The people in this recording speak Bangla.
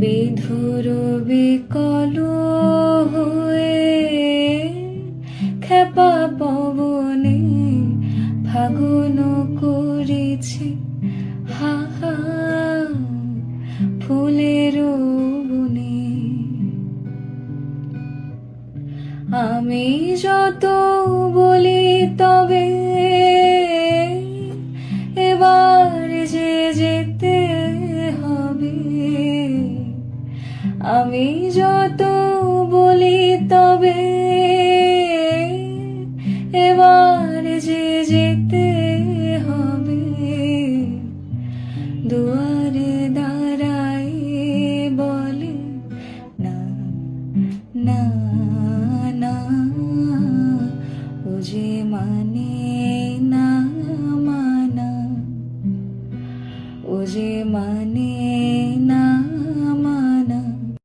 বিধুর বিকল হয়ে খেপা পবনে ফাগুন করেছি হা হা ফুলের বনে। আমি যত বলি তবে এবার যে যেতে হবে, আমি যত বলি তবে